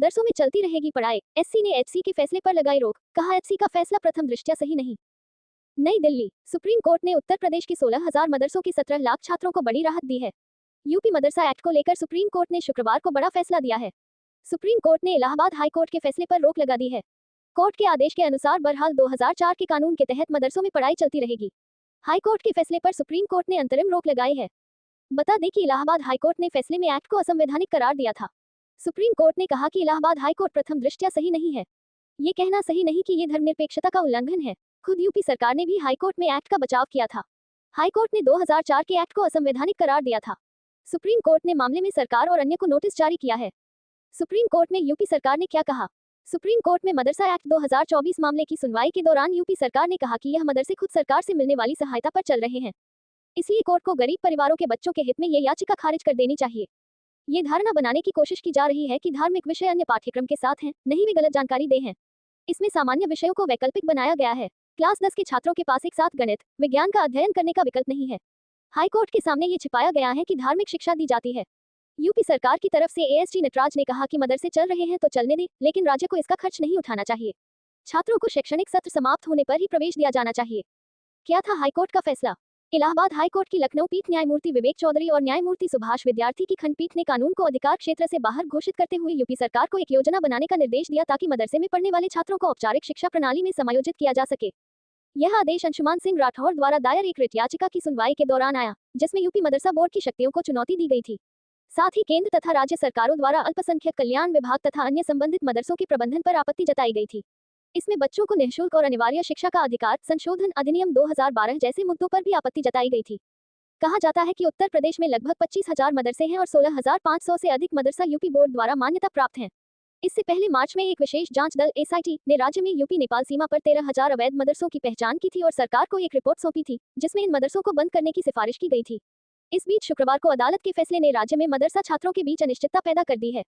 मदरसों में चलती रहेगी पढ़ाई, एससी ने एचसी के फैसले पर लगाई रोक, कहा एचसी का फैसला प्रथम दृष्टया सही नहीं। नई दिल्ली, सुप्रीम कोर्ट ने उत्तर प्रदेश के 16,000 मदरसों के 17 लाख छात्रों को बड़ी राहत दी है। यूपी मदरसा एक्ट को लेकर सुप्रीम कोर्ट ने शुक्रवार को बड़ा फैसला दिया है। सुप्रीम कोर्ट ने इलाहाबाद हाई कोर्ट के फैसले पर रोक लगा दी है। कोर्ट के आदेश के अनुसार बहरहाल 2004 के कानून के तहत मदरसों में पढ़ाई चलती रहेगी। हाई कोर्ट के फैसले पर सुप्रीम कोर्ट ने अंतरिम रोक लगाई है। बता दें कि इलाहाबाद हाई कोर्ट ने फैसले में एक्ट को असंवैधानिक करार दिया था। सुप्रीम कोर्ट ने कहा कि इलाहाबाद हाई कोर्ट प्रथम दृष्टया सही नहीं है। ये कहना सही नहीं कि ये धर्मनिरपेक्षता का उल्लंघन है। खुद यूपी सरकार ने भी हाई कोर्ट में एक्ट का बचाव किया था। हाई कोर्ट ने 2004 के एक्ट को असंवैधानिक करार दिया था। सुप्रीम कोर्ट ने मामले में सरकार और अन्य को नोटिस जारी किया है। सुप्रीम कोर्ट में यूपी सरकार ने क्या कहा? सुप्रीम कोर्ट में मदरसा एक्ट 2024 मामले की सुनवाई के दौरान यूपी सरकार ने कहा कि यह मदरसे खुद सरकार से मिलने वाली सहायता पर चल रहे हैं, इसलिए कोर्ट को गरीब परिवारों के बच्चों के हित में ये याचिका खारिज कर देनी चाहिए। ये धारणा बनाने की कोशिश की जा रही है कि धार्मिक विषय अन्य पाठ्यक्रम के साथ हैं, नहीं वे गलत जानकारी दे हैं। इसमें सामान्य विषयों को वैकल्पिक बनाया गया है। क्लास 10 के छात्रों के पास एक साथ गणित, विज्ञान का अध्ययन करने का विकल्प नहीं है। हाई कोर्ट के सामने ये छिपाया गया है कि धार्मिक शिक्षा दी जाती है। यूपी सरकार की तरफ से एएसजी नटराज ने कहा कि मदरसे चल रहे हैं तो चलने दें, लेकिन राज्य को इसका खर्च नहीं उठाना चाहिए। छात्रों को शैक्षणिक सत्र समाप्त होने पर ही प्रवेश दिया जाना चाहिए। क्या था हाईकोर्ट का फैसला? इलाहाबाद हाईकोर्ट की लखनऊ पीठ न्यायमूर्ति विवेक चौधरी और न्यायमूर्ति सुभाष विद्यार्थी की खंडपीठ ने कानून को अधिकार क्षेत्र से बाहर घोषित करते हुए यूपी सरकार को एक योजना बनाने का निर्देश दिया ताकि मदरसे में पढ़ने वाले छात्रों को औपचारिक शिक्षा प्रणाली में समायोजित किया जा सके। यह आदेश अंशुमान सिंह राठौर द्वारा दायर एक रिट याचिका की सुनवाई के दौरान आया, जिसमें यूपी मदरसा बोर्ड की शक्तियों को चुनौती दी गई थी। साथ ही केंद्र तथा राज्य सरकारों द्वारा अल्पसंख्यक कल्याण विभाग तथा अन्य संबंधित मदरसों के प्रबंधन पर आपत्ति जताई गई थी। इसमें बच्चों को निःशुल्क और अनिवार्य शिक्षा का अधिकार संशोधन अधिनियम 2012 जैसे मुद्दों पर भी आपत्ति जताई गई थी। कहा जाता है कि उत्तर प्रदेश में लगभग 25,000 मदरसे हैं और 16,500 से अधिक मदरसा यूपी बोर्ड द्वारा मान्यता प्राप्त हैं। इससे पहले मार्च में एक विशेष जांच दल एसआईटी ने राज्य में यूपी नेपाल सीमा पर 13,000 अवैध मदरसों की पहचान की थी और सरकार को एक रिपोर्ट सौंपी थी, जिसमें इन मदरसों को बंद करने की सिफारिश की गई थी। इस बीच शुक्रवार को अदालत के फैसले ने राज्य में मदरसा छात्रों के बीच अनिश्चितता पैदा कर दी है।